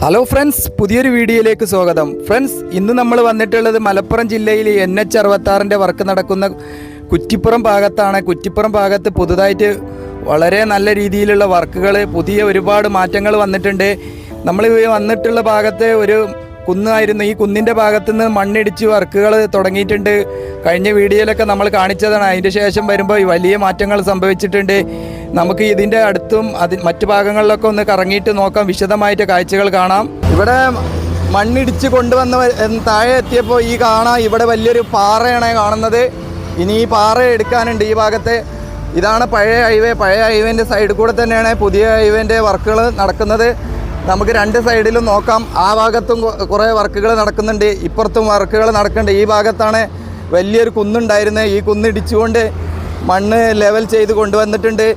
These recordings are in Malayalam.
ഹലോ ഫ്രണ്ട്സ്, പുതിയൊരു വീഡിയോയിലേക്ക് സ്വാഗതം. ഫ്രണ്ട്സ്, ഇന്ന് നമ്മൾ വന്നിട്ടുള്ളത് മലപ്പുറം ജില്ലയിൽ NH-66 വർക്ക് നടക്കുന്ന കുറ്റിപ്പുറം ഭാഗത്താണ്. കുറ്റിപ്പുറം ഭാഗത്ത് പുതുതായിട്ട് വളരെ നല്ല രീതിയിലുള്ള വർക്കുകൾ, പുതിയ ഒരുപാട് മാറ്റങ്ങൾ വന്നിട്ടുണ്ട്. നമ്മൾ വന്നിട്ടുള്ള ഭാഗത്ത് ഒരു കുന്നായിരുന്നു. ഈ കുന്നിൻ്റെ ഭാഗത്തു നിന്ന് മണ്ണിടിച്ച് വർക്കുകൾ തുടങ്ങിയിട്ടുണ്ട്. കഴിഞ്ഞ വീഡിയോയിലൊക്കെ നമ്മൾ കാണിച്ചതാണ്. അതിൻ്റെ ശേഷം വരുമ്പോൾ വലിയ മാറ്റങ്ങൾ സംഭവിച്ചിട്ടുണ്ട്. നമുക്ക് ഇതിൻ്റെ അടുത്തും മറ്റു ഭാഗങ്ങളിലൊക്കെ ഒന്ന് കറങ്ങിയിട്ട് നോക്കാം, വിശദമായിട്ട് കാഴ്ചകൾ കാണാം. ഇവിടെ മണ്ണിടിച്ച് കൊണ്ടുവന്ന് താഴെ എത്തിയപ്പോൾ ഇവിടെ വലിയൊരു പാറയാണ് കാണുന്നത്. ഇനി ഈ പാറ എടുക്കാനുണ്ട് ഈ ഭാഗത്തെ. ഇതാണ് പഴയ ഹൈവേ. പഴയ ഹൈവേൻ്റെ സൈഡിൽ കൂടെ തന്നെയാണ് പുതിയ ഹൈവേൻ്റെ വർക്കുകൾ നടക്കുന്നത്. നമുക്ക് രണ്ട് സൈഡിലും നോക്കാം. ആ ഭാഗത്തും കുറേ വർക്കുകൾ നടക്കുന്നുണ്ട്, ഇപ്പുറത്തും വർക്കുകൾ നടക്കുന്നുണ്ട്. ഈ ഭാഗത്താണ് വലിയൊരു കുന്നുണ്ടായിരുന്നത്. ഈ കുന്നിടിച്ചുകൊണ്ട് മണ്ണ് ലെവൽ ചെയ്ത് കൊണ്ടുവന്നിട്ടുണ്ട്.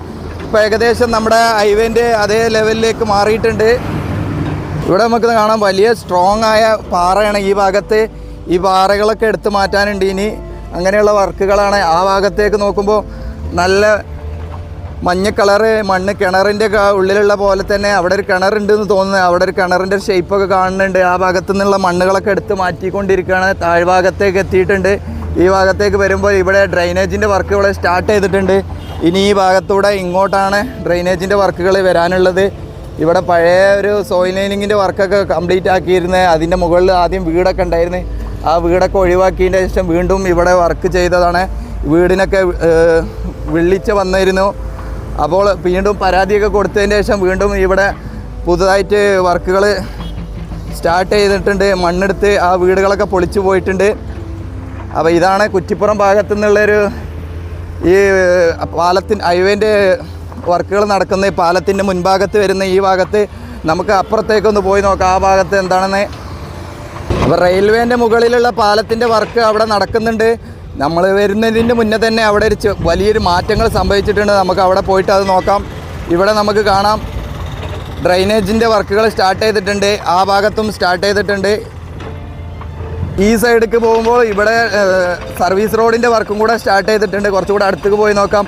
ഇപ്പോൾ ഏകദേശം നമ്മുടെ ഹൈവേൻ്റെ അതേ ലെവലിലേക്ക് മാറിയിട്ടുണ്ട്. ഇവിടെ നമുക്ക് കാണാം വലിയ സ്ട്രോങ് ആയ പാറയാണ് ഈ ഭാഗത്ത്. ഈ പാറകളൊക്കെ എടുത്ത് മാറ്റാനുണ്ട് ഇനി. അങ്ങനെയുള്ള വർക്കുകളാണ്. ആ ഭാഗത്തേക്ക് നോക്കുമ്പോൾ നല്ല മഞ്ഞ കളറ് മണ്ണ്, കിണറിൻ്റെ ഉള്ളിലുള്ള പോലെ തന്നെ അവിടെ ഒരു കിണറുണ്ടെന്ന് തോന്നുന്നത്. അവിടെ ഒരു കിണറിൻ്റെ ഷേപ്പൊക്കെ കാണുന്നുണ്ട്. ആ ഭാഗത്തു നിന്നുള്ള മണ്ണുകളൊക്കെ എടുത്ത് മാറ്റിക്കൊണ്ടിരിക്കുകയാണ്. താഴ്ഭാഗത്തേക്ക് എത്തിയിട്ടുണ്ട്. ഈ ഭാഗത്തേക്ക് വരുമ്പോൾ ഇവിടെ ഡ്രൈനേജിൻ്റെ വർക്ക് ഇവിടെ സ്റ്റാർട്ട് ചെയ്തിട്ടുണ്ട്. ഇനി ഈ ഭാഗത്തൂടെ ഇങ്ങോട്ടാണ് ഡ്രൈനേജിൻ്റെ വർക്കുകൾ വരാനുള്ളത്. ഇവിടെ പഴയ ഒരു സോയിൽ ലൈനിങ്ങിൻ്റെ വർക്കൊക്കെ കംപ്ലീറ്റ് ആക്കിയിരുന്നത്. അതിൻ്റെ മുകളിൽ ആദ്യം വീടൊക്കെ ഉണ്ടായിരുന്നു. ആ വീടൊക്കെ ഒഴിവാക്കിയതിൻ്റെ ശേഷം വീണ്ടും ഇവിടെ വർക്ക് ചെയ്തതാണ്. വീടിനൊക്കെ വിളിച്ച് വന്നിരുന്നു. അപ്പോൾ വീണ്ടും പരാതിയൊക്കെ കൊടുത്തതിന് ശേഷം വീണ്ടും ഇവിടെ പുതുതായിട്ട് വർക്കുകൾ സ്റ്റാർട്ട് ചെയ്തിട്ടുണ്ട്. മണ്ണെടുത്ത് ആ വീടുകളൊക്കെ പൊളിച്ചു പോയിട്ടുണ്ട്. അപ്പോൾ ഇതാണ് കുറ്റിപ്പുറം ഭാഗത്തു നിന്നുള്ളൊരു ഈ ഹൈവേൻ്റെ വർക്കുകൾ നടക്കുന്ന പാലത്തിൻ്റെ മുൻഭാഗത്ത് വരുന്ന ഈ ഭാഗത്ത്. നമുക്ക് അപ്പുറത്തേക്കൊന്ന് പോയി നോക്കാം ആ ഭാഗത്ത് എന്താണെന്ന്. അപ്പോൾ റെയിൽവേൻ്റെ മുകളിലുള്ള പാലത്തിൻ്റെ വർക്ക് അവിടെ നടക്കുന്നുണ്ട്. നമ്മൾ വരുന്നതിൻ്റെ മുന്നേ തന്നെ അവിടെ ഒരു വലിയൊരു മാറ്റങ്ങൾ സംഭവിച്ചിട്ടുണ്ട്. നമുക്ക് അവിടെ പോയിട്ട് അത് നോക്കാം. ഇവിടെ നമുക്ക് കാണാം ഡ്രൈനേജിൻ്റെ വർക്കുകൾ സ്റ്റാർട്ട് ചെയ്തിട്ടുണ്ട്. ആ ഭാഗത്തും സ്റ്റാർട്ട് ചെയ്തിട്ടുണ്ട്. ഈ സൈഡിലേക്ക് പോകുമ്പോൾ ഇവിടെ സർവീസ് റോഡിൻ്റെ വർക്കും കൂടെ സ്റ്റാർട്ട് ചെയ്തിട്ടുണ്ട്. കുറച്ചുകൂടെ അടുത്തേക്ക് പോയി നോക്കാം.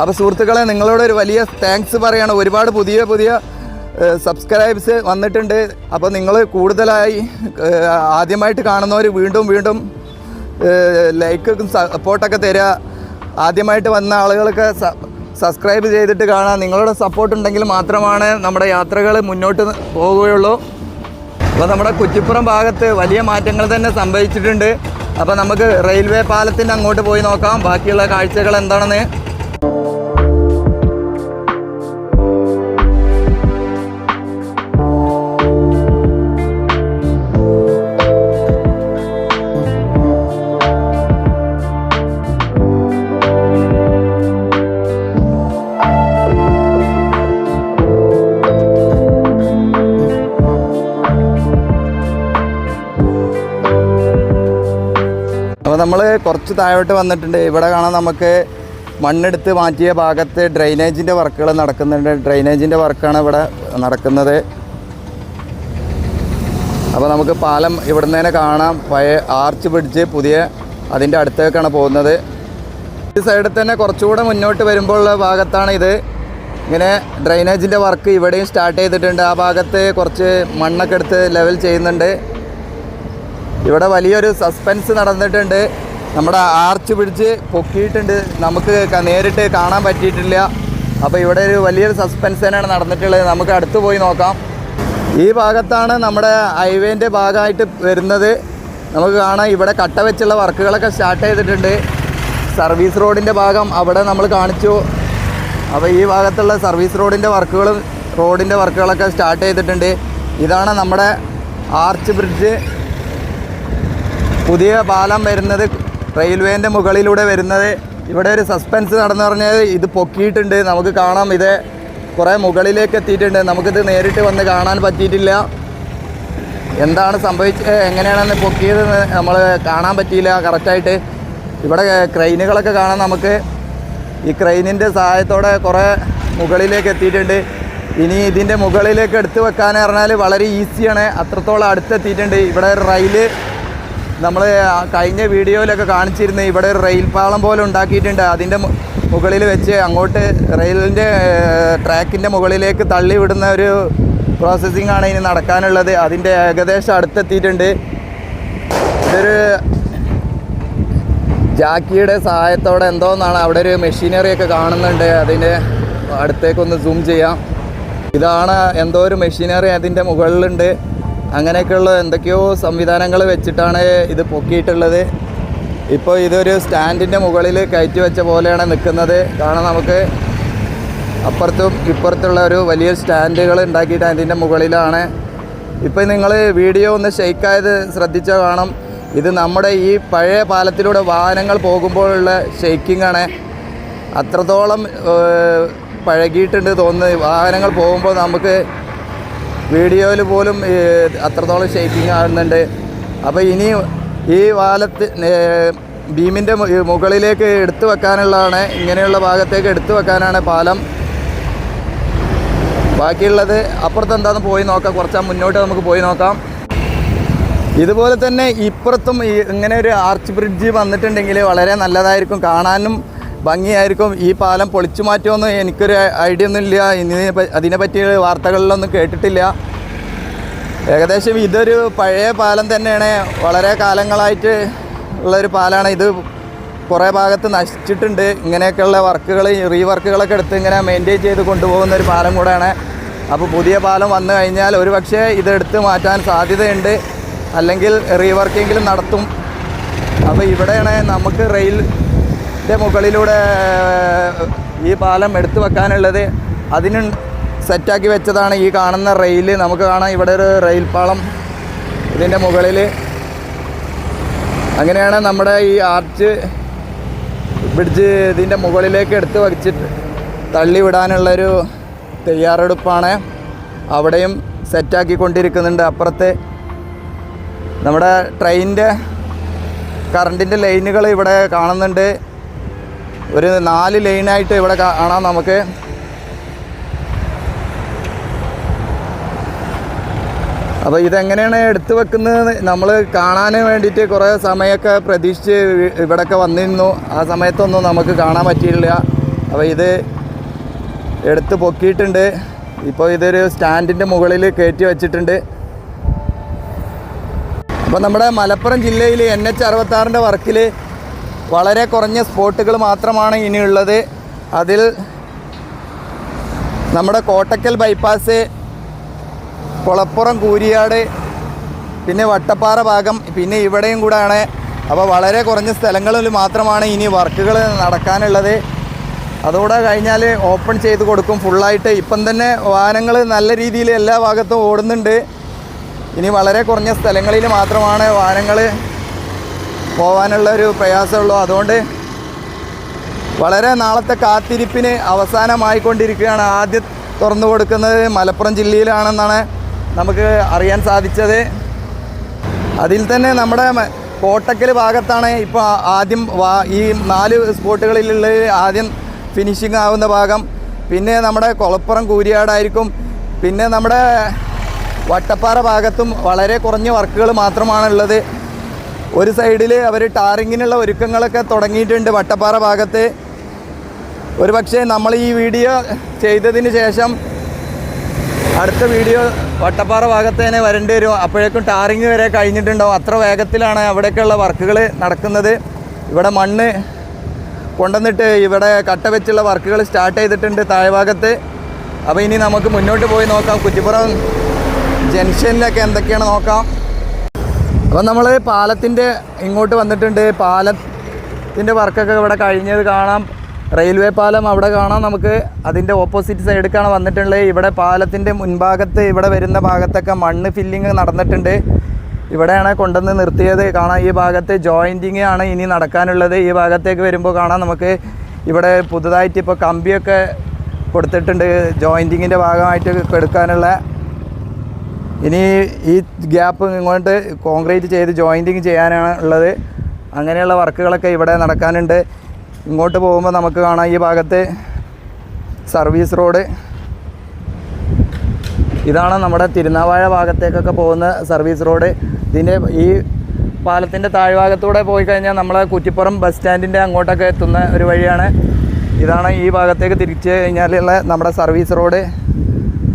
അപ്പോൾ സുഹൃത്തുക്കളെ, നിങ്ങളോട് ഒരു വലിയ താങ്ക്സ് പറയുകയാണ്. ഒരുപാട് പുതിയ സബ്സ്ക്രൈബ്സ് വന്നിട്ടുണ്ട്. അപ്പോൾ നിങ്ങൾ കൂടുതലായി ആദ്യമായിട്ട് കാണുന്നവർ വീണ്ടും ലൈക്കും സപ്പോർട്ടൊക്കെ തരിക. ആദ്യമായിട്ട് വന്ന ആളുകളൊക്കെ സബ്സ്ക്രൈബ് ചെയ്തിട്ട് കാണാം. നിങ്ങളുടെ സപ്പോർട്ട് ഉണ്ടെങ്കിൽ മാത്രമാണ് നമ്മുടെ യാത്രകൾ മുന്നോട്ട് പോവുകയുള്ളൂ. അപ്പോൾ നമ്മുടെ കുറ്റിപ്പുറം ഭാഗത്ത് വലിയ മാറ്റങ്ങൾ തന്നെ സംഭവിച്ചിട്ടുണ്ട്. അപ്പോൾ നമുക്ക് റെയിൽവേ പാലത്തിൻ്റെ അങ്ങോട്ട് പോയി നോക്കാം ബാക്കിയുള്ള കാഴ്ചകൾ എന്താണെന്ന്. അപ്പോൾ നമ്മൾ കുറച്ച് താഴോട്ട് വന്നിട്ടുണ്ട്. ഇവിടെ കാണാം നമുക്ക് മണ്ണെടുത്ത് മാറ്റിയ ഭാഗത്ത് ഡ്രൈനേജിൻ്റെ വർക്കുകൾ നടക്കുന്നുണ്ട്. ഡ്രൈനേജിൻ്റെ വർക്കാണ് ഇവിടെ നടക്കുന്നത്. അപ്പോൾ നമുക്ക് പാലം ഇവിടെ നിന്ന് തന്നെ കാണാം. പഴയ ആർച്ച് ബ്രിഡ്ജ് പുതിയ അതിൻ്റെ അടുത്തേക്കാണ് പോകുന്നത്. ഈ സൈഡിൽ തന്നെ കുറച്ചുകൂടെ മുന്നോട്ട് വരുമ്പോഴുള്ള ഭാഗത്താണ് ഇത്. ഇങ്ങനെ ഡ്രൈനേജിൻ്റെ വർക്ക് ഇവിടെയും സ്റ്റാർട്ട് ചെയ്തിട്ടുണ്ട്. ആ ഭാഗത്ത് കുറച്ച് മണ്ണൊക്കെ എടുത്ത് ലെവൽ ചെയ്യുന്നുണ്ട്. ഇവിടെ വലിയൊരു സസ്പെൻസ് നടന്നിട്ടുണ്ട്. നമ്മുടെ ആർച്ച് ബ്രിഡ്ജ് പൊക്കിയിട്ടുണ്ട്. നമുക്ക് നേരിട്ട് കാണാൻ പറ്റിയിട്ടില്ല. അപ്പോൾ ഇവിടെ ഒരു വലിയൊരു സസ്പെൻസ് തന്നെയാണ് നടന്നിട്ടുള്ളത്. നമുക്ക് അടുത്ത് പോയി നോക്കാം. ഈ ഭാഗത്താണ് നമ്മുടെ ഹൈവേൻ്റെ ഭാഗമായിട്ട് വരുന്നത്. നമുക്ക് കാണാം ഇവിടെ കട്ട വെച്ചുള്ള വർക്കുകളൊക്കെ സ്റ്റാർട്ട് ചെയ്തിട്ടുണ്ട്. സർവീസ് റോഡിൻ്റെ ഭാഗം അവിടെ നമ്മൾ കാണിച്ചു. അപ്പോൾ ഈ ഭാഗത്തുള്ള സർവീസ് റോഡിൻ്റെ വർക്കുകളൊക്കെ സ്റ്റാർട്ട് ചെയ്തിട്ടുണ്ട്. ഇതാണ് നമ്മുടെ ആർച്ച് ബ്രിഡ്ജ്. പുതിയ പാലം വരുന്നത് റെയിൽവേൻ്റെ മുകളിലൂടെ വരുന്നത്. ഇവിടെ ഒരു സസ്പെൻസ് നടന്നു പറഞ്ഞാൽ ഇത് പൊക്കിയിട്ടുണ്ട്. നമുക്ക് കാണാം ഇത് കുറേ മുകളിലേക്ക് എത്തിയിട്ടുണ്ട്. നമുക്കിത് നേരിട്ട് വന്ന് കാണാൻ പറ്റിയിട്ടില്ല. എന്താണ് സംഭവിച്ചത്, എങ്ങനെയാണെന്ന് പൊക്കിയതെന്ന് നമ്മൾ കാണാൻ പറ്റിയില്ല കറക്റ്റായിട്ട്. ഇവിടെ ക്രെയിനുകളൊക്കെ കാണാം നമുക്ക്. ഈ ക്രെയിനിൻ്റെ സഹായത്തോടെ കുറേ മുകളിലേക്ക് എത്തിയിട്ടുണ്ട്. ഇനി ഇതിൻ്റെ മുകളിലേക്ക് എടുത്ത് വെക്കാൻ പറഞ്ഞാൽ വളരെ ഈസിയാണ്. അത്രത്തോളം അടുത്തെത്തിയിട്ടുണ്ട്. ഇവിടെ റെയില് നമ്മൾ കഴിഞ്ഞ വീഡിയോയിലൊക്കെ കാണിച്ചിരുന്നു. ഇവിടെ ഒരു റെയിൽ പാളം പോലെ ഉണ്ടാക്കിയിട്ടുണ്ട്. അതിൻ്റെ മുകളിൽ വെച്ച് അങ്ങോട്ട് റെയിലിൻ്റെ ട്രാക്കിൻ്റെ മുകളിലേക്ക് തള്ളി വിടുന്ന ഒരു പ്രോസസ്സിംഗ് ആണ് ഇനി നടക്കാനുള്ളത്. അതിൻ്റെ ഏകദേശം അടുത്തെത്തിയിട്ടുണ്ട്. ഇതൊരു ജാക്കിയുടെ സഹായത്തോടെ എന്തോന്നാണ്, അവിടെ ഒരു മെഷീനറിയൊക്കെ കാണുന്നുണ്ട്. അതിൻ്റെ അടുത്തേക്കൊന്ന് സൂം ചെയ്യാം. ഇതാണ് എന്തോ ഒരു മെഷീനറി അതിൻ്റെ മുകളിലുണ്ട്. അങ്ങനെയൊക്കെയുള്ള എന്തൊക്കെയോ സംവിധാനങ്ങൾ വെച്ചിട്ടാണ് ഇത് പൊക്കിയിട്ടുള്ളത്. ഇപ്പോൾ ഇതൊരു സ്റ്റാൻഡിൻ്റെ മുകളിൽ കയറ്റി വെച്ച പോലെയാണ് നിൽക്കുന്നത്. കാരണം നമുക്ക് അപ്പുറത്തും ഇപ്പുറത്തുള്ള ഒരു വലിയ സ്റ്റാൻഡുകൾ ഉണ്ടാക്കിയിട്ട് അതിൻ്റെ മുകളിലാണ്. ഇപ്പോൾ നിങ്ങൾ വീഡിയോ ഒന്ന് ഷെയ്ക്കായത് ശ്രദ്ധിച്ചാൽ കാണും. ഇത് നമ്മുടെ ഈ പഴയ പാലത്തിലൂടെ വാഹനങ്ങൾ പോകുമ്പോഴുള്ള ഷെയ്ക്കിംഗ് ആണ്. അത്രത്തോളം പഴകിയിട്ടുണ്ട് തോന്നുന്നത്. വാഹനങ്ങൾ പോകുമ്പോൾ നമുക്ക് വീഡിയോയിൽ പോലും അത്രത്തോളം ഷെയ്ക്കിംഗ് ആകുന്നുണ്ട്. അപ്പോൾ ഇനി ഈ പാലത്ത് ബീമിൻ്റെ മുകളിലേക്ക് എടുത്തു വെക്കാനുള്ളതാണ്, ഇങ്ങനെയുള്ള ഭാഗത്തേക്ക് എടുത്തു വെക്കാനാണ് പാലം. ബാക്കിയുള്ളത് അപ്പുറത്ത് എന്താണെന്ന് പോയി നോക്കാം. കുറച്ച് മുന്നോട്ട് നമുക്ക് പോയി നോക്കാം. ഇതുപോലെ തന്നെ ഇപ്പുറത്തും ഇങ്ങനെ ഒരു ആർച്ച് ബ്രിഡ്ജ് വന്നിട്ടുണ്ടെങ്കിൽ വളരെ നല്ലതായിരിക്കും, കാണാനും ഭംഗിയായിരിക്കും. ഈ പാലം പൊളിച്ചു മാറ്റുമെന്ന് എനിക്കൊരു ഐഡിയ ഒന്നുമില്ല. അതിനെപ്പറ്റി വാർത്തകളിലൊന്നും കേട്ടിട്ടില്ല. ഏകദേശം ഇതൊരു പഴയ പാലം തന്നെയാണ്, വളരെ കാലങ്ങളായിട്ട് ഉള്ളൊരു പാലമാണ്. ഇത് കുറേ ഭാഗത്ത് നശിച്ചിട്ടുണ്ട്. ഇങ്ങനെയൊക്കെയുള്ള വർക്കുകൾ, റീവർക്കുകളൊക്കെ എടുത്ത് ഇങ്ങനെ മെയിൻറ്റെയിൻ ചെയ്ത് കൊണ്ടുപോകുന്ന ഒരു പാലം കൂടെയാണ്. അപ്പോൾ പുതിയ പാലം വന്നു കഴിഞ്ഞാൽ ഒരു പക്ഷേ ഇതെടുത്ത് മാറ്റാൻ സാധ്യതയുണ്ട്, അല്ലെങ്കിൽ റീവർക്കെങ്കിലും നടത്തും. അപ്പോൾ ഇവിടെയാണ് നമുക്ക് റെയിലിൻ്റെ മുകളിലൂടെ ഈ പാലം എടുത്തു വെക്കാനുള്ളത്. അതിന് സെറ്റാക്കി വെച്ചതാണ് ഈ കാണുന്ന റെയിൽ. നമുക്ക് കാണാം ഇവിടെ ഒരു റെയിൽ പാളം ഇതിൻ്റെ മുകളിൽ. അങ്ങനെയാണ് നമ്മുടെ ഈ ആർച്ച് ബ്രിഡ്ജ് ഇതിൻ്റെ മുകളിലേക്ക് എടുത്ത് വച്ചിട്ട് തള്ളിവിടാനുള്ളൊരു തയ്യാറെടുപ്പാണ്. അവിടെയും സെറ്റാക്കിക്കൊണ്ടിരിക്കുന്നുണ്ട്. അപ്പുറത്ത് നമ്മുടെ ട്രെയിനിൻ്റെ കറണ്ടിൻ്റെ ലൈനുകൾ ഇവിടെ കാണുന്നുണ്ട്. ഒരു 4 ലൈനായിട്ട് ഇവിടെ കാണാം നമുക്ക്. അപ്പോൾ ഇതെങ്ങനെയാണ് എടുത്തു വെക്കുന്നത് നമ്മൾ കാണാൻ വേണ്ടിയിട്ട് കുറേ സമയമൊക്കെ പ്രതീക്ഷിച്ച് ഇവിടെയൊക്കെ വന്നിരുന്നു. ആ സമയത്തൊന്നും നമുക്ക് കാണാൻ പറ്റിയില്ല. അപ്പോൾ ഇത് എടുത്ത് പൊക്കിയിട്ടുണ്ട്. ഇപ്പോൾ ഇതൊരു സ്റ്റാൻഡിൻ്റെ മുകളിൽ കയറ്റി വെച്ചിട്ടുണ്ട്. അപ്പോൾ നമ്മുടെ മലപ്പുറം ജില്ലയിൽ NH66 വർക്കിൽ വളരെ കുറഞ്ഞ സ്പോട്ടുകൾ മാത്രമാണ് ഇനിയുള്ളത്. അതിൽ നമ്മുടെ കോട്ടക്കൽ ബൈപ്പാസ്, കൊളപ്പുറം, കൂരിയാട്, പിന്നെ വട്ടപ്പാറ ഭാഗം, പിന്നെ ഇവിടെയും കൂടെയാണ്. അപ്പോൾ വളരെ കുറഞ്ഞ സ്ഥലങ്ങളിൽ മാത്രമാണ് ഇനി വർക്കുകൾ നടക്കാനുള്ളത്. അതുകൂടെ കഴിഞ്ഞാൽ ഓപ്പൺ ചെയ്ത് കൊടുക്കും ഫുള്ളായിട്ട്. ഇപ്പം തന്നെ വാഹനങ്ങൾ നല്ല രീതിയിൽ എല്ലാ ഭാഗത്തും ഓടുന്നുണ്ട്. ഇനി വളരെ കുറഞ്ഞ സ്ഥലങ്ങളിൽ മാത്രമാണ് വാഹനങ്ങൾ പോകാനുള്ളൊരു പ്രയാസമുള്ളൂ. അതുകൊണ്ട് വളരെ നാളത്തെ കാത്തിരിപ്പിന് അവസാനമായിക്കൊണ്ടിരിക്കുകയാണ്. ആദ്യം തുറന്നു കൊടുക്കുന്നത് മലപ്പുറം ജില്ലയിലാണെന്നാണ് നമുക്ക് അറിയാൻ സാധിച്ചത്. അതിൽ തന്നെ നമ്മുടെ കോട്ടക്കൽ ഭാഗത്താണ് ഇപ്പോൾ ആദ്യം ഈ 4 സ്പോട്ടുകളിലുള്ള ആദ്യം ഫിനിഷിംഗ് ആവുന്ന ഭാഗം. പിന്നെ നമ്മുടെ കൊളപ്പുറം, കൂരിയാടായിരിക്കും. പിന്നെ നമ്മുടെ വട്ടപ്പാറ ഭാഗത്തും വളരെ കുറഞ്ഞ വർക്കുകൾ മാത്രമാണുള്ളത്. ഒരു സൈഡിൽ അവർ ടാറിങ്ങിനുള്ള ഒരുക്കങ്ങളൊക്കെ തുടങ്ങിയിട്ടുണ്ട് വട്ടപ്പാറ ഭാഗത്ത്. ഒരു പക്ഷേ നമ്മൾ ഈ വീഡിയോ ചെയ്തതിന് ശേഷം അടുത്ത വീഡിയോ വട്ടപ്പാറ ഭാഗത്ത് തന്നെ വരേണ്ടി വരും. അപ്പോഴേക്കും ടാറിങ് വരെ കഴിഞ്ഞിട്ടുണ്ടാവും. അത്ര വേഗത്തിലാണ് അവിടെയൊക്കെയുള്ള വർക്കുകൾ നടക്കുന്നത്. ഇവിടെ മണ്ണ് കൊണ്ടുവന്നിട്ട് ഇവിടെ കട്ട വെച്ചുള്ള വർക്കുകൾ സ്റ്റാർട്ട് ചെയ്തിട്ടുണ്ട് താഴ്ഭാഗത്ത്. അപ്പോൾ ഇനി നമുക്ക് മുന്നോട്ട് പോയി നോക്കാം. കുറ്റിപ്പുറം ജംഗ്ഷനിലൊക്കെ എന്തൊക്കെയാണ് നോക്കാം. അപ്പം നമ്മൾ പാലത്തിൻ്റെ ഇങ്ങോട്ട് വന്നിട്ടുണ്ട്. പാലത്തിൻ്റെ വർക്കൊക്കെ ഇവിടെ കഴിഞ്ഞത് കാണാം. റെയിൽവേ പാലം അവിടെ കാണാം നമുക്ക്. അതിൻ്റെ ഓപ്പോസിറ്റ് സൈഡിലേക്കാണ് വന്നിട്ടുള്ളത്. ഇവിടെ പാലത്തിൻ്റെ മുൻഭാഗത്ത് ഇവിടെ വരുന്ന ഭാഗത്തൊക്കെ മണ്ണ് ഫില്ലിങ് നടന്നിട്ടുണ്ട്. ഇവിടെയാണ് കൊണ്ടുവന്ന് നിർത്തിയത് കാണാം. ഈ ഭാഗത്ത് ജോയിൻറ്റിങ് ആണ് ഇനി നടക്കാനുള്ളത്. ഈ ഭാഗത്തേക്ക് വരുമ്പോൾ കാണാം നമുക്ക് ഇവിടെ പുതുതായിട്ട് ഇപ്പോൾ കമ്പിയൊക്കെ കൊടുത്തിട്ടുണ്ട് ജോയിൻറ്റിങ്ങിൻ്റെ ഭാഗമായിട്ട് എടുക്കാനുള്ള. ഇനി ഈ ഗ്യാപ്പ് ഇങ്ങോട്ട് കോൺക്രീറ്റ് ചെയ്ത് ജോയിൻറ്റിങ് ചെയ്യാനാണ് ഉള്ളത്. അങ്ങനെയുള്ള വർക്കുകളൊക്കെ ഇവിടെ നടക്കാനുണ്ട്. ഇങ്ങോട്ട് പോകുമ്പോൾ നമുക്ക് കാണാം ഈ ഭാഗത്ത് സർവീസ് റോഡ്. ഇതാണ് നമ്മുടെ തിരുനാവാഴ ഭാഗത്തേക്കൊക്കെ പോകുന്ന സർവീസ് റോഡ്. ഇതിൻ്റെ ഈ പാലത്തിൻ്റെ താഴ്ഭാഗത്തൂടെ പോയി കഴിഞ്ഞാൽ നമ്മൾ കുറ്റിപ്പുറം ബസ് സ്റ്റാൻഡിൻ്റെ അങ്ങോട്ടൊക്കെ എത്തുന്ന ഒരു വഴിയാണ്. ഇതാണ് ഈ ഭാഗത്തേക്ക് തിരിച്ച് കഴിഞ്ഞാലുള്ള നമ്മുടെ സർവീസ് റോഡ്.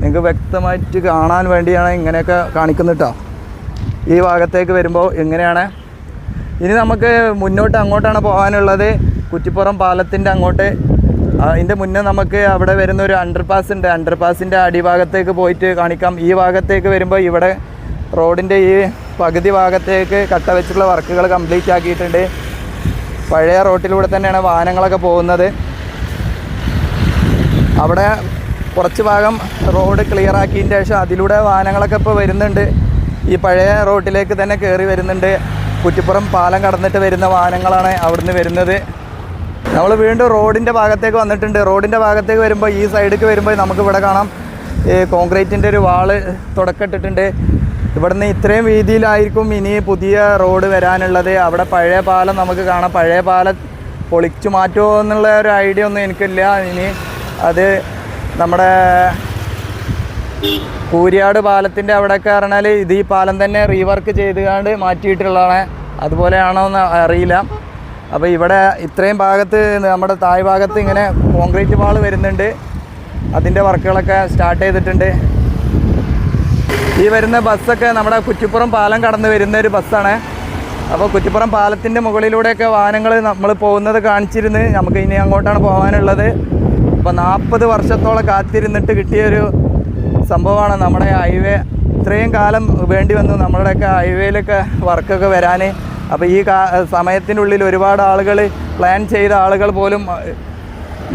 നിങ്ങൾക്ക് വ്യക്തമായിട്ട് കാണാൻ വേണ്ടിയാണ് ഇങ്ങനെയൊക്കെ കാണിക്കുന്നത് കേട്ടോ. ഈ ഭാഗത്തേക്ക് വരുമ്പോൾ ഇങ്ങനെയാണ്. ഇനി നമുക്ക് മുന്നോട്ട് അങ്ങോട്ടാണ് പോകാനുള്ളത്, കുറ്റിപ്പുറം പാലത്തിൻ്റെ അങ്ങോട്ട്. അതിൻ്റെ മുന്നേ നമുക്ക് അവിടെ വരുന്ന ഒരു അണ്ടർപാസ് ഉണ്ട്, അണ്ടർപാസിൻ്റെ അടിഭാഗത്തേക്ക് പോയിട്ട് കാണിക്കാം. ഈ ഭാഗത്തേക്ക് വരുമ്പോൾ ഇവിടെ റോഡിൻ്റെ ഈ പകുതി ഭാഗത്തേക്ക് കട്ട വെച്ചിട്ടുള്ള വർക്കുകൾ കംപ്ലീറ്റ് ആക്കിയിട്ടുണ്ട്. പഴയ റോട്ടിലൂടെ തന്നെയാണ് വാഹനങ്ങളൊക്കെ പോകുന്നത്. അവിടെ കുറച്ച് ഭാഗം റോഡ് ക്ലിയർ ആക്കിയതിന് ശേഷം അതിലൂടെ വാഹനങ്ങളൊക്കെ ഇപ്പോൾ വരുന്നുണ്ട്. ഈ പഴയ റോട്ടിലേക്ക് തന്നെ കയറി വരുന്നുണ്ട്. കുറ്റിപ്പുറം പാലം കടന്നിട്ട് വരുന്ന വാഹനങ്ങളാണ് അവിടുന്ന് വരുന്നത്. നമ്മൾ വീണ്ടും റോഡിൻ്റെ ഭാഗത്തേക്ക് വന്നിട്ടുണ്ട്. റോഡിൻ്റെ ഭാഗത്തേക്ക് വരുമ്പോൾ ഈ സൈഡിലേക്ക് വരുമ്പോൾ നമുക്കിവിടെ കാണാം കോൺക്രീറ്റിൻ്റെ ഒരു വാള് തുടക്കമിട്ടിട്ടുണ്ട്. ഇവിടുന്ന് ഇത്രയും വീതിയിലായിരിക്കും ഇനി പുതിയ റോഡ് വരാനുള്ളത്. അവിടെ പഴയ പാലം നമുക്ക് കാണാം. പഴയ പാലം പൊളിച്ചു മാറ്റുമോ എന്നുള്ള ഒരു ഐഡിയ ഒന്നും എനിക്കില്ല. ഇനി അത് നമ്മുടെ കൂരിയാട് പാലത്തിൻ്റെ അവിടെയൊക്കെ പറഞ്ഞാൽ ഇത് ഈ പാലം തന്നെ റീവർക്ക് ചെയ്തുകൊണ്ട് മാറ്റിയിട്ടുള്ളതാണ്. അതുപോലെയാണോ എന്ന് അറിയില്ല. അപ്പോൾ ഇവിടെ ഇത്രയും ഭാഗത്ത് നമ്മുടെ താഴ് ഭാഗത്ത് ഇങ്ങനെ കോൺക്രീറ്റ് വാൾ വരുന്നുണ്ട്. അതിൻ്റെ വർക്കുകളൊക്കെ സ്റ്റാർട്ട് ചെയ്തിട്ടുണ്ട്. ഈ വരുന്ന ബസ്സൊക്കെ നമ്മുടെ കുറ്റിപ്പുറം പാലം കടന്ന് വരുന്ന ഒരു ബസ്സാണ്. അപ്പോൾ കുറ്റിപ്പുറം പാലത്തിൻ്റെ മുകളിലൂടെയൊക്കെ വാഹനങ്ങൾ നമ്മൾ പോകുന്നത് കാണിച്ചിരുന്നു. നമുക്ക് ഇനി അങ്ങോട്ടാണ് പോകാനുള്ളത്. അപ്പോൾ 40 വർഷത്തോളം കാത്തിരുന്നിട്ട് കിട്ടിയൊരു സംഭവമാണ് നമ്മുടെ ഹൈവേ. ഇത്രയും കാലം വേണ്ടി വന്നു നമ്മുടെയൊക്കെ ഹൈവേയിലൊക്കെ വർക്കൊക്കെ വരാൻ. അപ്പോൾ ഈ സമയത്തിനുള്ളിൽ ഒരുപാട് ആളുകൾ, പ്ലാൻ ചെയ്ത ആളുകൾ പോലും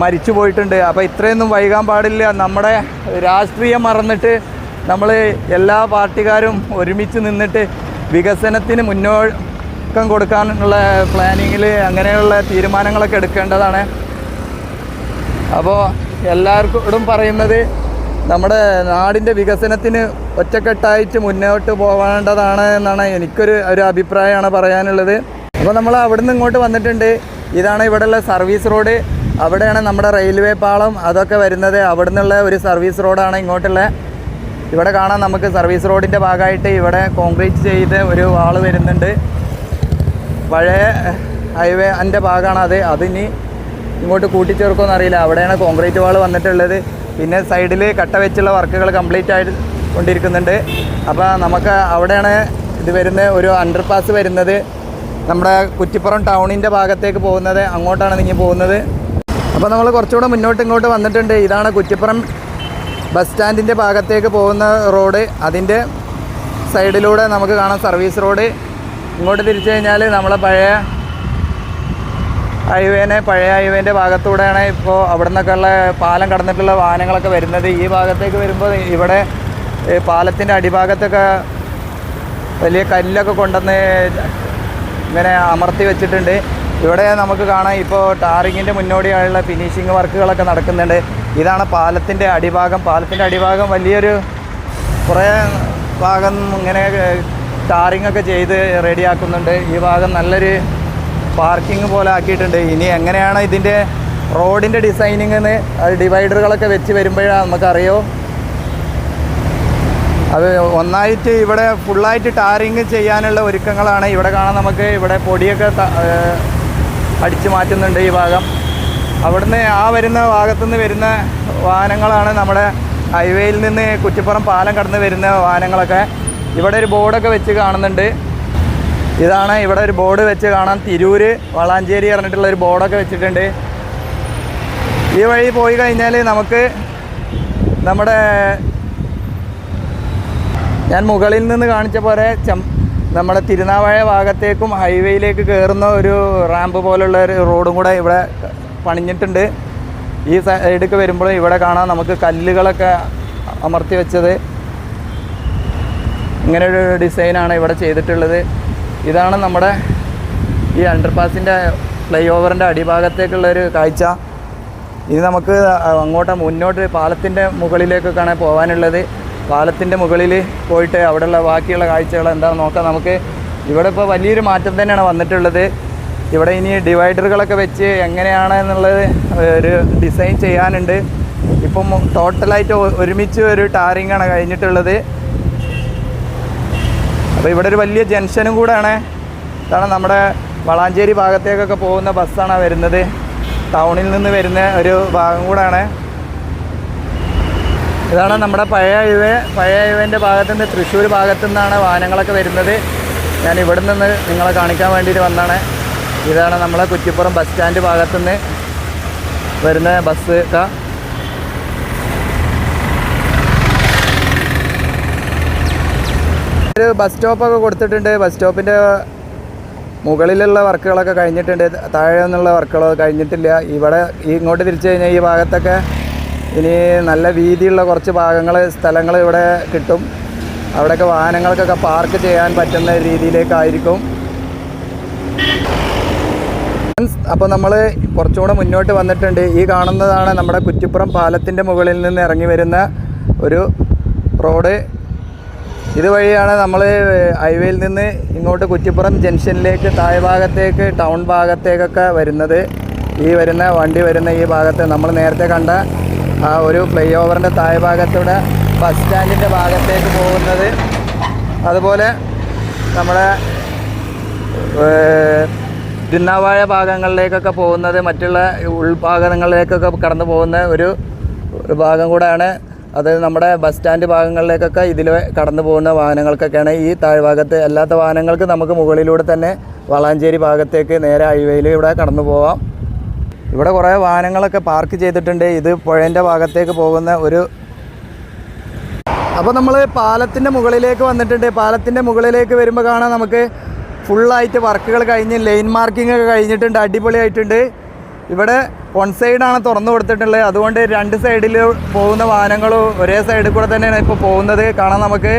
മരിച്ചു പോയിട്ടുണ്ട്. അപ്പോൾ ഇത്രയൊന്നും വൈകാൻ പാടില്ല. നമ്മുടെ രാഷ്ട്രീയം മറന്നിട്ട് നമ്മൾ എല്ലാ പാർട്ടിക്കാരും ഒരുമിച്ച് നിന്നിട്ട് വികസനത്തിന് മുന്നോക്കം കൊടുക്കാനുള്ള പ്ലാനിങ്ങിൽ അങ്ങനെയുള്ള തീരുമാനങ്ങളൊക്കെ എടുക്കേണ്ടതാണ്. അപ്പോൾ എല്ലാവർക്കും പറയുന്നത് നമ്മുടെ നാടിൻ്റെ വികസനത്തിന് ഒറ്റക്കെട്ടായിട്ട് മുന്നോട്ട് പോകേണ്ടതാണ് എന്നാണ് എനിക്കൊരു അഭിപ്രായമാണ് പറയാനുള്ളത്. അപ്പോൾ നമ്മൾ അവിടുന്ന് ഇങ്ങോട്ട് വന്നിട്ടുണ്ട്. ഇതാണ് ഇവിടെയുള്ള സർവീസ് റോഡ്. അവിടെയാണ് നമ്മുടെ റെയിൽവേ പാളം അതൊക്കെ വരുന്നത്. അവിടെ നിന്നുള്ള ഒരു സർവീസ് റോഡാണ് ഇങ്ങോട്ടുള്ള. ഇവിടെ കാണാം നമുക്ക് സർവീസ് റോഡിൻ്റെ ഭാഗമായിട്ട് ഇവിടെ കോൺക്രീറ്റ് ചെയ്ത് ഒരു വാള് വരുന്നുണ്ട്. പഴയ ഹൈവേ അതിൻ്റെ ഭാഗമാണ് അതിനി ഇങ്ങോട്ട് കൂട്ടിച്ചേർക്കുമെന്ന് അറിയില്ല. അവിടെയാണ് കോൺക്രീറ്റ് വാൾ വന്നിട്ടുള്ളത്. പിന്നെ സൈഡിൽ കട്ട വെച്ചുള്ള വർക്കുകൾ കംപ്ലീറ്റ് ആയിട്ട് കൊണ്ടിരിക്കുന്നുണ്ട്. അപ്പോൾ നമുക്ക് അവിടെയാണ് ഇത് വരുന്നത്, ഒരു അണ്ടർപാസ് വരുന്നത്. നമ്മുടെ കുറ്റിപ്പുറം ടൗണിൻ്റെ ഭാഗത്തേക്ക് പോകുന്നത്, അങ്ങോട്ടാണ് നീങ്ങി പോകുന്നത്. അപ്പോൾ നമ്മൾ കുറച്ചുകൂടെ ഇങ്ങോട്ട് വന്നിട്ടുണ്ട്. ഇതാണ് കുറ്റിപ്പുറം ബസ് സ്റ്റാൻഡിൻ്റെ ഭാഗത്തേക്ക് പോകുന്ന റോഡ്. അതിൻ്റെ സൈഡിലൂടെ നമുക്ക് കാണാം സർവീസ് റോഡ്. ഇങ്ങോട്ട് തിരിച്ചു കഴിഞ്ഞാൽ നമ്മളെ പഴയ ഹൈവേൻ്റെ ഭാഗത്തൂടെയാണ് ഇപ്പോൾ അവിടെ നിന്നൊക്കെയുള്ള പാലം കടന്നിട്ടുള്ള വാഹനങ്ങളൊക്കെ വരുന്നത്. ഈ ഭാഗത്തേക്ക് വരുമ്പോൾ ഇവിടെ പാലത്തിൻ്റെ അടിഭാഗത്തൊക്കെ വലിയ കല്ലൊക്കെ കൊണ്ടുവന്ന് ഇങ്ങനെ അമർത്തി വെച്ചിട്ടുണ്ട്. ഇവിടെ നമുക്ക് കാണാം ഇപ്പോൾ ടാറിങ്ങിൻ്റെ മുന്നോടിയായുള്ള ഫിനിഷിങ് വർക്കുകളൊക്കെ നടക്കുന്നുണ്ട്. ഇതാണ് പാലത്തിൻ്റെ അടിഭാഗം. പാലത്തിൻ്റെ അടിഭാഗം വലിയൊരു കുറേ ഭാഗം ഇങ്ങനെ ടാറിങ്ങൊക്കെ ചെയ്ത് റെഡിയാക്കുന്നുണ്ട്. ഈ ഭാഗം നല്ലൊരു പാർക്കിംഗ് പോലെ ആക്കിയിട്ടുണ്ട്. ഇനി എങ്ങനെയാണ് ഇതിൻ്റെ റോഡിൻ്റെ ഡിസൈനിങ് എന്ന് അത് ഡിവൈഡറുകളൊക്കെ വെച്ച് വരുമ്പോഴാണ് നമുക്കറിയോ. അത് ഒന്നായിട്ട് ഇവിടെ ഫുള്ളായിട്ട് ടാറിങ് ചെയ്യാനുള്ള ഒരുക്കങ്ങളാണ്. ഇവിടെ കാണാൻ നമുക്ക് ഇവിടെ പൊടിയൊക്കെ അടിച്ചു മാറ്റുന്നുണ്ട് ഈ ഭാഗം. അവിടുന്ന് വരുന്ന ഭാഗത്തുനിന്ന് വരുന്ന വാഹനങ്ങളാണ് നമ്മുടെ ഹൈവേയിൽ നിന്ന് കുറ്റിപ്പുറം പാലം കടന്ന് വരുന്ന വാഹനങ്ങളൊക്കെ. ഇവിടെ ഒരു ബോർഡൊക്കെ വെച്ച് കാണുന്നുണ്ട്. ഇതാണ് ഇവിടെ ഒരു ബോർഡ് വെച്ച് കാണാം, തിരൂർ വളാഞ്ചേരി പറഞ്ഞിട്ടുള്ള ഒരു ബോർഡൊക്കെ വെച്ചിട്ടുണ്ട്. ഈ വഴി പോയി കഴിഞ്ഞാൽ നമുക്ക് നമ്മുടെ ഞാൻ മുകളിൽ നിന്ന് കാണിച്ച പോലെ നമ്മുടെ തിരുനാവായ ഭാഗത്തേക്കും ഹൈവേയിലേക്ക് കയറുന്ന ഒരു റാമ്പ് പോലുള്ള ഒരു റോഡും കൂടെ ഇവിടെ പണിഞ്ഞിട്ടുണ്ട്. ഈ സൈഡിലേക്ക് വരുമ്പോൾ ഇവിടെ കാണാം നമുക്ക് കല്ലുകളൊക്കെ അമർത്തി വെച്ചത്. ഇങ്ങനൊരു ഡിസൈനാണ് ഇവിടെ ചെയ്തിട്ടുള്ളത്. ഇതാണ് നമ്മുടെ ഈ അണ്ടർപാസിൻ്റെ ഫ്ലൈ ഓവറിൻ്റെ അടിഭാഗത്തേക്കുള്ളൊരു കാഴ്ച. ഇനി നമുക്ക് മുന്നോട്ട് പാലത്തിൻ്റെ മുകളിലേക്കൊക്കെയാണ് പോകാനുള്ളത്. പാലത്തിൻ്റെ മുകളിൽ പോയിട്ട് അവിടെയുള്ള ബാക്കിയുള്ള കാഴ്ചകൾ എന്താണെന്ന് നോക്കാം നമുക്ക്. ഇവിടെ ഇപ്പോൾ വലിയൊരു മാറ്റം തന്നെയാണ് വന്നിട്ടുള്ളത്. ഇവിടെ ഇനി ഡിവൈഡറുകളൊക്കെ വെച്ച് എങ്ങനെയാണ് എന്നുള്ളത് ഒരു ഡിസൈൻ ചെയ്യാനുണ്ട്. ഇപ്പം ടോട്ടലായിട്ട് ഒരുമിച്ച് ഒരു ടാറിങ്ങാണ് കഴിഞ്ഞിട്ടുള്ളത്. അപ്പോൾ ഇവിടെ ഒരു വലിയ ജംഗ്ഷനും കൂടെയാണ്. ഇതാണ് നമ്മുടെ വളാഞ്ചേരി ഭാഗത്തേക്കൊക്കെ പോകുന്ന ബസ്സാണ് വരുന്നത്. ടൗണിൽ നിന്ന് വരുന്ന ഒരു ഭാഗം കൂടെയാണ്. ഇതാണ് നമ്മുടെ പഴയ ഹൈവേൻ്റെ ഭാഗത്തു നിന്ന് തൃശ്ശൂർ ഭാഗത്തു നിന്നാണ് വാഹനങ്ങളൊക്കെ വരുന്നത്. ഞാൻ ഇവിടെ നിന്ന് നിങ്ങളെ കാണിക്കാൻ വേണ്ടിയിട്ട് വന്നതാണ്. ഇതാണ് നമ്മളെ കുറ്റിപ്പുറം ബസ് സ്റ്റാൻഡ് ഭാഗത്തു നിന്ന് വരുന്ന ബസ്. ഒരു ബസ് സ്റ്റോപ്പൊക്കെ കൊടുത്തിട്ടുണ്ട്. ബസ് സ്റ്റോപ്പിൻ്റെ മുകളിലുള്ള വർക്കുകളൊക്കെ കഴിഞ്ഞിട്ടുണ്ട്, താഴെ നിന്നുള്ള വർക്കുകളൊക്കെ കഴിഞ്ഞിട്ടില്ല. ഇവിടെ ഇങ്ങോട്ട് തിരിച്ചു കഴിഞ്ഞാൽ ഈ ഭാഗത്തൊക്കെ ഇനി നല്ല വീതിയുള്ള കുറച്ച് സ്ഥലങ്ങൾ ഇവിടെ കിട്ടും. അവിടെയൊക്കെ വാഹനങ്ങൾക്കൊക്കെ പാർക്ക് ചെയ്യാൻ പറ്റുന്ന രീതിയിലേക്കായിരിക്കും. അപ്പോൾ നമ്മൾ കുറച്ചുകൂടെ മുന്നോട്ട് വന്നിട്ടുണ്ട്. ഈ കാണുന്നതാണ് നമ്മുടെ കുറ്റിപ്പുറം പാലത്തിൻ്റെ മുകളിൽ നിന്ന് ഇറങ്ങി വരുന്ന ഒരു റോഡ്. ഇതുവഴിയാണ് നമ്മൾ ഹൈവേയിൽ നിന്ന് ഇങ്ങോട്ട് കുറ്റിപ്പുറം ജംഗ്ഷനിലേക്ക് താഴെ ഭാഗത്തേക്ക് ടൗൺ ഭാഗത്തേക്കൊക്കെ വരുന്നത്. ഈ വണ്ടി വരുന്ന ഈ ഭാഗത്ത് നമ്മൾ നേരത്തെ കണ്ട ആ ഒരു ഫ്ലൈ ഓവറിൻ്റെ താഴെ ഭാഗത്തൂടെ ബസ് സ്റ്റാൻഡിൻ്റെ ഭാഗത്തേക്ക് പോകുന്നത്. അതുപോലെ നമ്മുടെ തിരുനാവായ ഭാഗങ്ങളിലേക്കൊക്കെ പോകുന്നത്, മറ്റുള്ള ഉൾഭാഗങ്ങളിലേക്കൊക്കെ കടന്നു പോകുന്ന ഒരു ഭാഗം കൂടെയാണ് അത്. നമ്മുടെ ബസ് സ്റ്റാൻഡ് ഭാഗങ്ങളിലേക്കൊക്കെ ഇതിൽ കടന്നു പോകുന്ന വാഹനങ്ങൾക്കൊക്കെയാണ് ഈ താഴ്ഭാഗത്ത്. അല്ലാത്ത വാഹനങ്ങൾക്ക് നമുക്ക് മുകളിലൂടെ തന്നെ വളാഞ്ചേരി ഭാഗത്തേക്ക് നേരെ ഹൈവേയിൽ ഇവിടെ കടന്നു പോവാം. ഇവിടെ കുറേ വാഹനങ്ങളൊക്കെ പാർക്ക് ചെയ്തിട്ടുണ്ട്. ഇത് പുഴേൻ്റെ ഭാഗത്തേക്ക് പോകുന്ന ഒരു. അപ്പോൾ നമ്മൾ പാലത്തിൻ്റെ മുകളിലേക്ക് വന്നിട്ടുണ്ട്. പാലത്തിൻ്റെ മുകളിലേക്ക് വരുമ്പോൾ കാണാം നമുക്ക് ഫുള്ളായിട്ട് വർക്കുകൾ കഴിഞ്ഞ് ലൈൻ മാർക്കിംഗ് ഒക്കെ കഴിഞ്ഞിട്ടുണ്ട്. അടിപൊളിയായിട്ടുണ്ട്. ഇവിടെ വൺ സൈഡാണ് തുറന്നു കൊടുത്തിട്ടുള്ളത്. അതുകൊണ്ട് രണ്ട് സൈഡിൽ പോകുന്ന വാഹനങ്ങളും ഒരേ സൈഡിൽ കൂടെ തന്നെയാണ് ഇപ്പോൾ പോകുന്നത്. കാണാം നമുക്ക്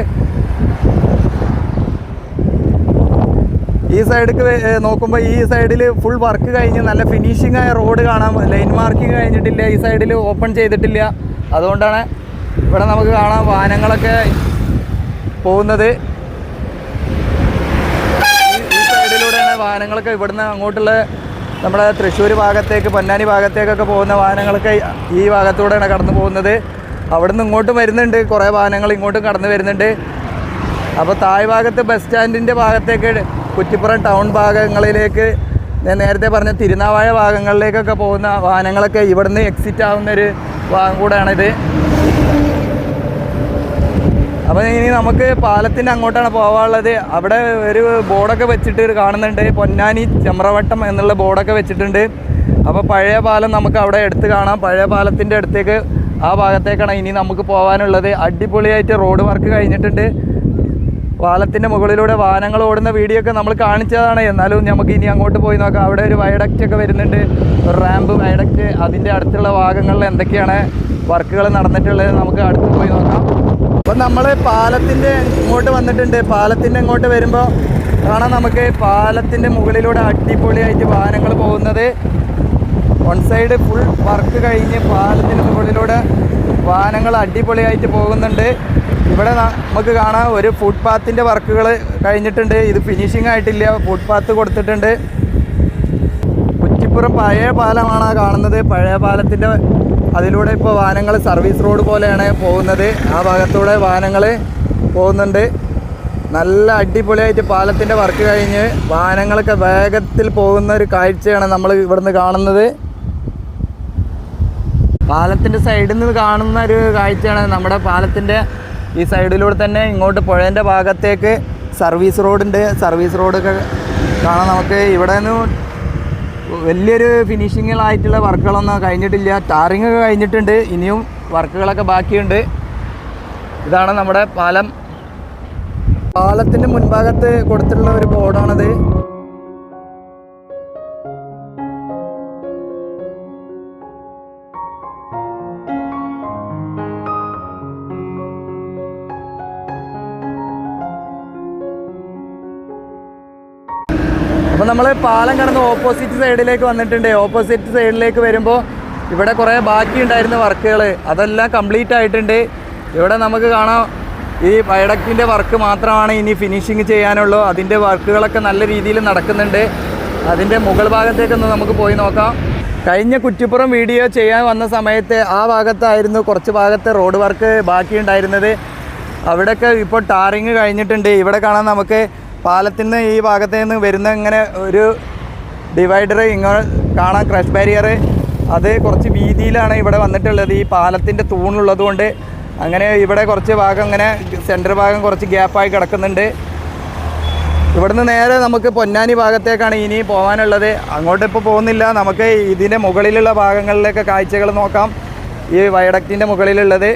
ഈ സൈഡിലേക്ക് നോക്കുമ്പോൾ ഈ സൈഡിൽ ഫുൾ വർക്ക് കഴിഞ്ഞ് നല്ല ഫിനിഷിംഗ് ആയ റോഡ് കാണാം. ലൈൻ മാർക്കിംഗ് കഴിഞ്ഞിട്ടില്ല, ഈ സൈഡിൽ ഓപ്പൺ ചെയ്തിട്ടില്ല. അതുകൊണ്ടാണ് ഇവിടെ നമുക്ക് കാണാം വാഹനങ്ങളൊക്കെ പോകുന്നത്. ഈ സൈഡിലൂടെയാണ് വാഹനങ്ങളൊക്കെ ഇവിടുന്ന് അങ്ങോട്ടുള്ള നമ്മുടെ തൃശ്ശൂർ ഭാഗത്തേക്ക് പൊന്നാനി ഭാഗത്തേക്കൊക്കെ പോകുന്ന വാഹനങ്ങളൊക്കെ ഈ ഭാഗത്തൂടെയാണ് കടന്നു പോകുന്നത്. അവിടുന്ന് ഇങ്ങോട്ടും വരുന്നുണ്ട്, കുറേ വാഹനങ്ങൾ ഇങ്ങോട്ടും കടന്നു വരുന്നുണ്ട്. അപ്പോൾ താഴ് ഭാഗത്ത് ബസ് സ്റ്റാൻഡിൻ്റെ ഭാഗത്തേക്ക് കുറ്റിപ്പുറം ടൗൺ ഭാഗങ്ങളിലേക്ക് ഞാൻ നേരത്തെ പറഞ്ഞ തിരുനാവായ ഭാഗങ്ങളിലേക്കൊക്കെ പോകുന്ന വാഹനങ്ങളൊക്കെ ഇവിടുന്ന് എക്സിറ്റ് ആവുന്നൊരു ഭാഗം കൂടെയാണിത്. അപ്പോൾ ഇനി നമുക്ക് പാലത്തിൻ്റെ അങ്ങോട്ടാണ് പോകാനുള്ളത്. അവിടെ ഒരു ബോർഡൊക്കെ വെച്ചിട്ട് കാണുന്നുണ്ട്, പൊന്നാനി ചമ്രവട്ടം എന്നുള്ള ബോർഡൊക്കെ വെച്ചിട്ടുണ്ട്. അപ്പോൾ പഴയ പാലം നമുക്ക് അവിടെ എടുത്ത് കാണാം. പഴയ പാലത്തിൻ്റെ അടുത്തേക്ക് ആ ഭാഗത്തേക്കാണ് ഇനി നമുക്ക് പോകാനുള്ളത്. അടിപൊളിയായിട്ട് റോഡ് വർക്ക് കഴിഞ്ഞിട്ടുണ്ട്. പാലത്തിൻ്റെ മുകളിലൂടെ വാഹനങ്ങൾ ഓടുന്ന വീഡിയോ ഒക്കെ നമ്മൾ കാണിച്ചതാണ്. എന്നാലും നമുക്ക് ഇനി അങ്ങോട്ട് പോയി നോക്കാം. അവിടെ ഒരു വയഡക്റ്റ് ഒക്കെ വരുന്നുണ്ട്, ഒരു റാമ്പ് വയഡക്റ്റ്. അതിൻ്റെ അടുത്തുള്ള ഭാഗങ്ങളിൽ എന്തൊക്കെയാണ് വർക്കുകൾ നടന്നിട്ടുള്ളത് നമുക്ക് അടുത്ത് പോയി നോക്കാം. അപ്പോൾ നമ്മൾ പാലത്തിൻ്റെ ഇങ്ങോട്ട് വന്നിട്ടുണ്ട്. പാലത്തിൻ്റെ ഇങ്ങോട്ട് വരുമ്പോൾ കാണാം നമുക്ക് പാലത്തിൻ്റെ മുകളിലൂടെ അടിപൊളിയായിട്ട് വാഹനങ്ങൾ പോകുന്നത്. വൺ സൈഡ് ഫുൾ വർക്ക് കഴിഞ്ഞ് പാലത്തിൻ്റെ മുകളിലൂടെ വാഹനങ്ങൾ അടിപൊളിയായിട്ട് പോകുന്നുണ്ട്. ഇവിടെ നമുക്ക് കാണാം ഒരു ഫുട്പാത്തിൻ്റെ വർക്കുകൾ കഴിഞ്ഞിട്ടുണ്ട്. ഇത് ഫിനിഷിംഗ് ആയിട്ടില്ല, ഫുട്പാത്ത് കൊടുത്തിട്ടുണ്ട്. കുറ്റിപ്പുറം പഴയ പാലമാണ് കാണുന്നത്. പഴയ പാലത്തിൻ്റെ അതിലൂടെ ഇപ്പോൾ വാഹനങ്ങൾ സർവീസ് റോഡ് പോലെയാണ് പോകുന്നത്. ആ ഭാഗത്തൂടെ വാഹനങ്ങൾ പോകുന്നുണ്ട്. നല്ല അടിപൊളിയായിട്ട് പാലത്തിൻ്റെ വർക്ക് കഴിഞ്ഞ് വാഹനങ്ങളൊക്കെ വേഗത്തിൽ പോകുന്ന ഒരു കാഴ്ചയാണ് നമ്മൾ ഇവിടുന്ന് കാണുന്നത്. പാലത്തിൻ്റെ സൈഡിൽ നിന്ന് കാണുന്ന ഒരു കാഴ്ചയാണ്. നമ്മുടെ പാലത്തിൻ്റെ ഈ സൈഡിലൂടെ തന്നെ ഇങ്ങോട്ട് പുഴേൻ്റെ ഭാഗത്തേക്ക് സർവീസ് റോഡുണ്ട്. സർവീസ് റോഡൊക്കെ കാണാം നമുക്ക്. ഇവിടെ നിന്ന് വലിയൊരു ഫിനിഷിങ്ങിലായിട്ടുള്ള വർക്കുകളൊന്നും കഴിഞ്ഞിട്ടില്ല. ടാറിങ് ഒക്കെ കഴിഞ്ഞിട്ടുണ്ട്, ഇനിയും വർക്കുകളൊക്കെ ബാക്കിയുണ്ട്. ഇതാണ് നമ്മുടെ പാലം. പാലത്തിൻ്റെ മുൻഭാഗത്ത് കൊടുത്തിട്ടുള്ള ഒരു ബോർഡാണത്. അപ്പോൾ നമ്മൾ പാലം കടന്ന് ഓപ്പോസിറ്റ് സൈഡിലേക്ക് വന്നിട്ടുണ്ട്. ഓപ്പോസിറ്റ് സൈഡിലേക്ക് വരുമ്പോൾ ഇവിടെ കുറേ ബാക്കിയുണ്ടായിരുന്ന വർക്കുകൾ അതെല്ലാം കംപ്ലീറ്റ് ആയിട്ടുണ്ട്. ഇവിടെ നമുക്ക് കാണാം ഈ വയഡക്റ്റിൻ്റെ വർക്ക് മാത്രമാണ് ഇനി ഫിനിഷിങ് ചെയ്യാനുള്ളൂ. അതിൻ്റെ വർക്കുകളൊക്കെ നല്ല രീതിയിൽ നടക്കുന്നുണ്ട്. അതിൻ്റെ മുകൾ ഭാഗത്തേക്കൊന്ന് നമുക്ക് പോയി നോക്കാം. കഴിഞ്ഞ കുറ്റിപ്പുറം വീഡിയോ ചെയ്യാൻ വന്ന സമയത്ത് ആ ഭാഗത്തായിരുന്നു കുറച്ച് ഭാഗത്ത് റോഡ് വർക്ക് ബാക്കിയുണ്ടായിരുന്നത്. അവിടെയൊക്കെ ഇപ്പോൾ ടാറിങ് കഴിഞ്ഞിട്ടുണ്ട്. ഇവിടെ കാണാൻ നമുക്ക് പാലത്തിൽ നിന്ന് ഈ ഭാഗത്ത് നിന്ന് വരുന്ന ഇങ്ങനെ ഒരു ഡിവൈഡർ ഇങ്ങോട്ട് കാണാം, ക്രഷ് ബാരിയർ. അത് കുറച്ച് വീതിയിലാണ് ഇവിടെ വന്നിട്ടുള്ളത്. ഈ പാലത്തിൻ്റെ തൂണുള്ളത് കൊണ്ട് അങ്ങനെ ഇവിടെ കുറച്ച് ഭാഗം ഇങ്ങനെ സെൻറ്റർ ഭാഗം കുറച്ച് ഗ്യാപ്പായി കിടക്കുന്നുണ്ട്. ഇവിടുന്ന് നേരെ നമുക്ക് പൊന്നാനി ഭാഗത്തേക്കാണ് ഇനി പോകാനുള്ളത്. അങ്ങോട്ട് ഇപ്പോൾ പോകുന്നില്ല. നമുക്ക് ഇതിൻ്റെ മുകളിലുള്ള ഭാഗങ്ങളിലേക്ക് കാഴ്ചകൾ നോക്കാം. ഈ വയഡക്റ്റിൻ്റെ മുകളിലുള്ളത്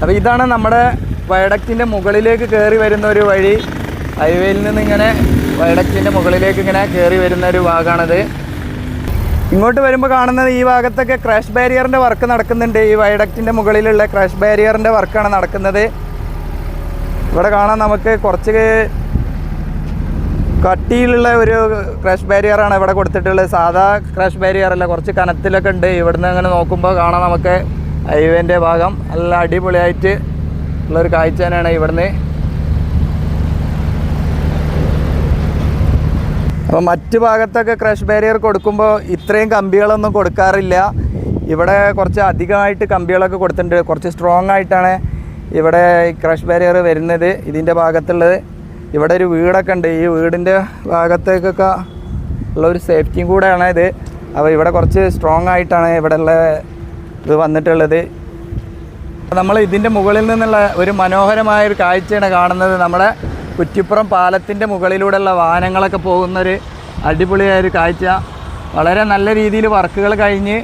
അപ്പോൾ ഇതാണ് നമ്മുടെ വയഡക്റ്റിൻ്റെ മുകളിലേക്ക് കയറി വരുന്ന ഒരു വഴി. ഹൈവേയിൽ നിന്ന് ഇങ്ങനെ വയഡക്റ്റിൻ്റെ മുകളിലേക്ക് ഇങ്ങനെ കയറി വരുന്ന ഒരു ഭാഗമാണിത്. ഇങ്ങോട്ട് വരുമ്പോൾ കാണുന്നത് ഈ ഭാഗത്തൊക്കെ ക്രാഷ് ബാരിയറിൻ്റെ വർക്ക് നടക്കുന്നുണ്ട്. ഈ വയഡക്റ്റിൻ്റെ മുകളിലുള്ള ക്രാഷ് ബാരിയറിൻ്റെ വർക്കാണ് നടക്കുന്നത്. ഇവിടെ കാണാൻ നമുക്ക് കുറച്ച് കട്ടിയിലുള്ള ഒരു ക്രാഷ് ബാരിയറാണ് ഇവിടെ കൊടുത്തിട്ടുള്ളത്. സാധാ ക്രാഷ് ബാരിയറല്ല, കുറച്ച് കനത്തിലൊക്കെ ഉണ്ട്. ഇവിടുന്ന് അങ്ങനെ നോക്കുമ്പോൾ കാണാം നമുക്ക് ഹൈവേൻ്റെ ഭാഗം നല്ല അടിപൊളിയായിട്ട് ഉള്ളൊരു കാഴ്ച തന്നെയാണ് ഇവിടുന്ന്. അപ്പോൾ മറ്റു ഭാഗത്തൊക്കെ ക്രാഷ് ബാരിയർ കൊടുക്കുമ്പോൾ ഇത്രയും കമ്പികളൊന്നും കൊടുക്കാറില്ല. ഇവിടെ കുറച്ച് അധികമായിട്ട് കമ്പികളൊക്കെ കൊടുത്തിട്ടുണ്ട്. കുറച്ച് സ്ട്രോങ് ആയിട്ടാണ് ഇവിടെ ക്രാഷ് ബാരിയർ വരുന്നത്. ഇതിൻ്റെ ഭാഗത്തുള്ളത് ഇവിടെ ഒരു വീടൊക്കെ ഉണ്ട്. ഈ വീടിൻ്റെ ഭാഗത്തേക്കൊക്കെ ഉള്ളൊരു സേഫ്റ്റിയും കൂടെയാണ് ഇത്. അപ്പോൾ ഇവിടെ കുറച്ച് സ്ട്രോങ് ആയിട്ടാണ് ഇവിടെ ഉള്ള ഇത് വന്നിട്ടുള്ളത്. നമ്മൾ ഇതിൻ്റെ മുകളിൽ നിന്നുള്ള ഒരു മനോഹരമായൊരു കാഴ്ചയാണ് കാണുന്നത്. നമ്മുടെ കുറ്റിപ്പുറം പാലത്തിൻ്റെ മുകളിലൂടെയുള്ള വാഹനങ്ങളൊക്കെ പോകുന്നൊരു അടിപൊളിയായൊരു കാഴ്ച. വളരെ നല്ല രീതിയിൽ വർക്കുകൾ കഴിഞ്ഞ്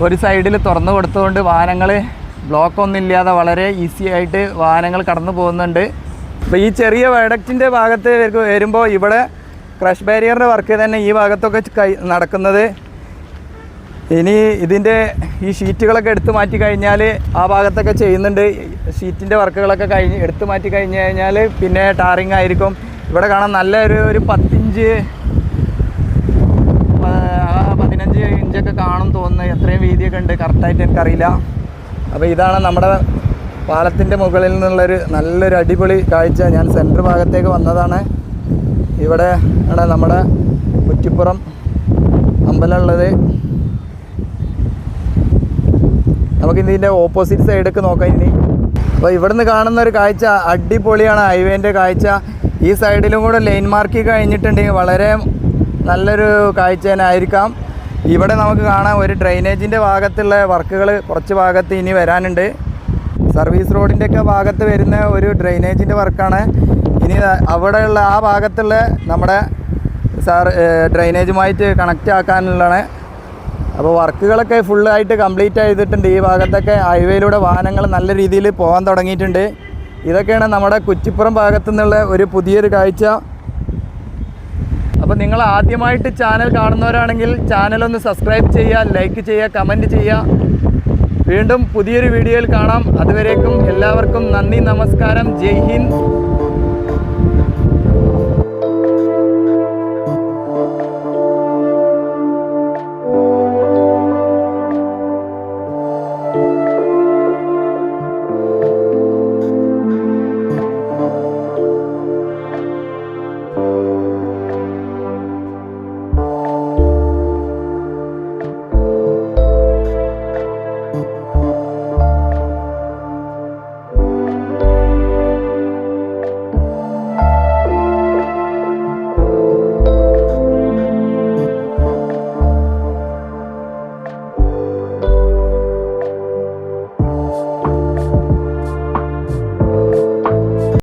ഒരു സൈഡിൽ തുറന്നു കൊടുത്തുകൊണ്ട് വാഹനങ്ങൾ ബ്ലോക്കൊന്നും ഇല്ലാതെ വളരെ ഈസി ആയിട്ട് വാഹനങ്ങൾ കടന്നു പോകുന്നുണ്ട്. അപ്പോൾ ഈ ചെറിയ വയഡക്റ്റിൻ്റെ ഭാഗത്ത് വരുമ്പോൾ ഇവിടെ ക്രഷ് ബാരിയറിൻ്റെ വർക്ക് തന്നെ ഈ ഭാഗത്തൊക്കെ നടക്കുന്നത്. ഇനി ഇതിൻ്റെ ഈ ഷീറ്റുകളൊക്കെ എടുത്തു മാറ്റി കഴിഞ്ഞാൽ ആ ഭാഗത്തൊക്കെ ചെയ്യുന്നുണ്ട്. ഷീറ്റിൻ്റെ വർക്കുകളൊക്കെ എടുത്തു മാറ്റി കഴിഞ്ഞ് കഴിഞ്ഞാൽ പിന്നെ ടാറിങ് ആയിരിക്കും. ഇവിടെ കാണാൻ നല്ല ഒരു 10 15 ഇഞ്ചൊക്കെ കാണും തോന്നുന്നു. എത്രയും വീതിയൊക്കെ ഉണ്ട് കറക്റ്റായിട്ട് എനിക്കറിയില്ല. അപ്പോൾ ഇതാണ് നമ്മുടെ പാലത്തിൻ്റെ മുകളിൽ നിന്നുള്ളൊരു നല്ലൊരു അടിപൊളി കാഴ്ച. ഞാൻ സെൻറ്റർ ഭാഗത്തേക്ക് വന്നതാണ്. ഇവിടെ ആണ് നമ്മുടെ കുറ്റിപ്പുറം അമ്പലമുള്ളത്. നമുക്കിതിൻ്റെ ഓപ്പോസിറ്റ് സൈഡൊക്കെ നോക്കാം ഇനി. അപ്പോൾ ഇവിടുന്ന് കാണുന്ന ഒരു കാഴ്ച അടിപൊളിയാണ്, ഹൈവേൻ്റെ കാഴ്ച. ഈ സൈഡിലും കൂടെ ലൈൻ മാർക്ക് കഴിഞ്ഞിട്ടുണ്ടെങ്കിൽ വളരെ നല്ലൊരു കാഴ്ച തന്നെ ആയിരിക്കാം. ഇവിടെ നമുക്ക് കാണാം ഒരു ഡ്രെയിനേജിൻ്റെ ഭാഗത്തുള്ള വർക്കുകൾ കുറച്ച് ഭാഗത്ത് ഇനി വരാനുണ്ട്. സർവീസ് റോഡിൻ്റെയൊക്കെ ഭാഗത്ത് വരുന്ന ഒരു ഡ്രെയിനേജിൻ്റെ വർക്കാണ് ഇനി അവിടെയുള്ള ആ ഭാഗത്തുള്ള നമ്മുടെ ഡ്രെയിനേജുമായിട്ട് കണക്റ്റ് ആക്കാനുള്ളതാണ്. അപ്പോൾ വർക്കുകളൊക്കെ ഫുള്ളായിട്ട് കംപ്ലീറ്റ് ചെയ്തിട്ടുണ്ട്. ഈ ഭാഗത്തൊക്കെ ഹൈവേയിലൂടെ വാഹനങ്ങൾ നല്ല രീതിയിൽ പോകാൻ തുടങ്ങിയിട്ടുണ്ട്. ഇതൊക്കെയാണ് നമ്മുടെ കുറ്റിപ്പുറം ഭാഗത്തു നിന്നുള്ള ഒരു പുതിയൊരു കാഴ്ച. അപ്പോൾ നിങ്ങൾ ആദ്യമായിട്ട് ചാനൽ കാണുന്നവരാണെങ്കിൽ ചാനലൊന്ന് സബ്സ്ക്രൈബ് ചെയ്യുക, ലൈക്ക് ചെയ്യുക, കമൻറ്റ് ചെയ്യുക. വീണ്ടും പുതിയൊരു വീഡിയോയിൽ കാണാം. അതുവരേക്കും എല്ലാവർക്കും നന്ദി, നമസ്കാരം, ജയ് ഹിന്ദ്.